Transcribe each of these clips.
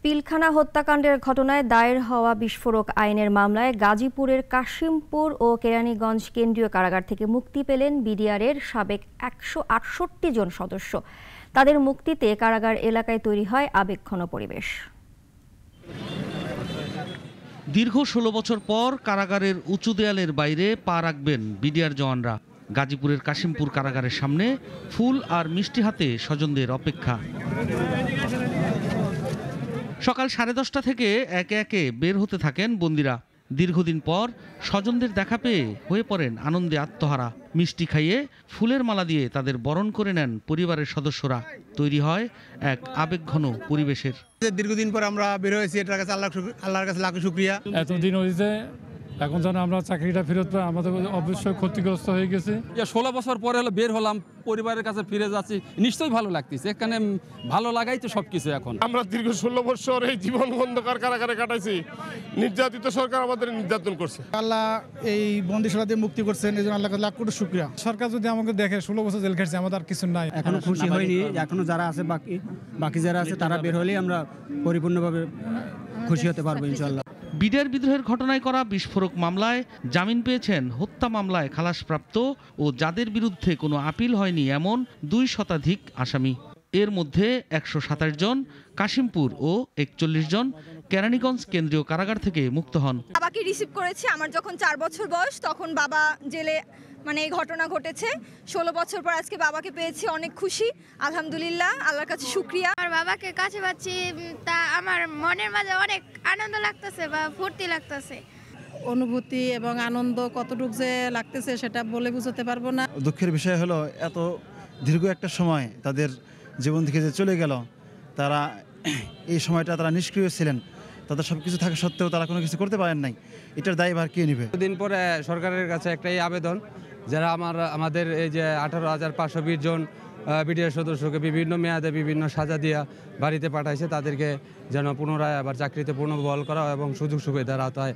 পিলখানা হত্যাকাণ্ডের ঘটনায় দায়ের হওয়া বিস্ফোরক আইনের মামলায় গাজীপুরের কাশিমপুর ও কেরানীগঞ্জ কেন্দ্রীয় কারাগার থেকে মুক্তি পেলেন বিডিআরের সাবেক ১৬৮ জন সদস্য। তাদের মুক্তিতে কারাগার এলাকায় তৈরি হয় আবেগঘন পরিবেশ। দীর্ঘ ১৬ বছর পর কারাগারের উঁচু দেয়ালের বাইরে পা রাখবেন বিডিআর জওয়ানরা। গাজীপুরের কাশিমপুর কারাগারের সামনে ফুল আর মিষ্টি হাতে স্বজনদের অপেক্ষা। সকাল 10:30 থেকে একে একে বের হতে থাকেন বন্দীরা। দীর্ঘদিন পর স্বজনদের দেখা পেয়ে হয়ে পড়েন আনন্দে আত্মহারা। মিষ্টি খাইয়ে ফুলের মালা দিয়ে তাদের বরণ করে নেন পরিবারের সদস্যরা। তৈরি হয় এক আবেগঘন পরিবেশের। দীর্ঘদিন পর আমরা বের হয়েছি, এটার কাছে আল্লাহর কাছে লাখ শুকরিয়া। এতদিন হয়েছে, এখন যেন আমরা চাকরিটা ফেরত পাই, আমাদের অবশ্যই ক্ষতিগ্রস্ত হয়ে গেছে। 16 বছর পরে বের হলাম, পরিবারের কাছে ফিরে যাচ্ছি, নিশ্চয়ই ভালো লাগতেছে। এখানে ভালো লাগাই তো সবকিছু। এখন আমরা দীর্ঘ 16 বছর এই জীবন অন্ধকার কারাগারে কাটাইছি। নির্যাতিত সরকার আমাদের নির্যাতন করছে। আল্লাহ এই বন্দিশালাতে মুক্তি করছেন, এই জন্য আল্লাহর লাখ কোটি শুকরিয়া। সরকার যদি আমাকে দেখে 16 বছর জেল খেটেছে, আমাদের আর কিছু নাই। এখনো খুশি হয়নি, এখনো যারা আছে বাকি যারা আছে তারা বের হলেই আমরা পরিপূর্ণভাবে খুশি হতে পারবো ইনশাআল্লাহ। বিডিআর বিদ্রোহের ঘটনায় করা বিস্ফোরক মামলায় জামিন পেয়েছেন হত্যা মামলায় খালাসপ্রাপ্ত ও যাদের বিরুদ্ধে কোনো আপিল হয়নি এমন 2 শতাধিক আসামি। এর মধ্যে 127 জন কাশিমপুর ও 41 জন কেরানীগঞ্জ কেন্দ্রীয় কারাগার থেকে মুক্ত হন। বাবাকে রিসিভ করেছি আমার যখন 4 বছর বয়স, তখন বাবা জেলে এই ঘটনা ঘটেছে। 16 বছর পর আজকে বাবাকে পেয়েছি, অনেক খুশি, আলহামদুলিল্লাহ, আল্লাহর কাছে শুকরিয়া। আমার বাবাকে কাছে পাচ্ছি, তা আমার মনের মাঝে অনেক আনন্দ লাগতেছে বা ফুর্তি লাগতেছে। অনুভূতি এবং আনন্দ কতটুকু যে লাগতেছে সেটা বলে বুঝতে পারবো না। দুঃখের বিষয় হলো এত দীর্ঘ একটা সময় তাদের জীবন থেকে যে চলে গেল, তারা এই সময়টা তারা নিষ্ক্রিয় ছিলেন। তাদের সব কিছু থাকা সত্ত্বেও তারা কোনো কিছু করতে পারেন নাই। এটার দায়ভার কে নেবে? দিন পরে সরকারের কাছে একটাই আবেদন, যারা আমাদের এই যে 18,520 জন বিডিআর সদস্যকে বিভিন্ন মেয়াদে বিভিন্ন সাজা দিয়া বাড়িতে পাঠাইছে, তাদেরকে যেন পুনরায় আবার চাকরিতে পুনর্বহাল করা এবং সুযোগ সুবিধার আওতায়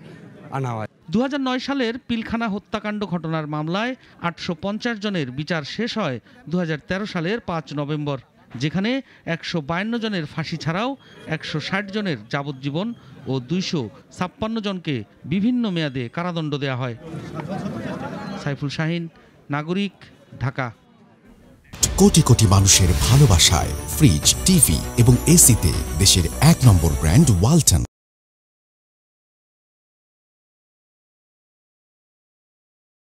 আনা হয়। 2009 সালের পিলখানা হত্যাকাণ্ড ঘটনার মামলায় 850 জনের বিচার শেষ হয় 2013 সালের 5 নভেম্বর, যেখানে 152 জনের ফাঁসি ছাড়াও 160 জনের যাবজ্জীবন ও 256 জনকে বিভিন্ন মেয়াদে কারাদণ্ড দেওয়া হয়। সাইফুল শাহিন, নাগরিক, ঢাকা। কোটি কোটি মানুষের ভালোবাসায় ফ্রিজ, টিভি এবং এসিতে দেশের 1 নম্বর ব্র্যান্ড ওয়ালটন।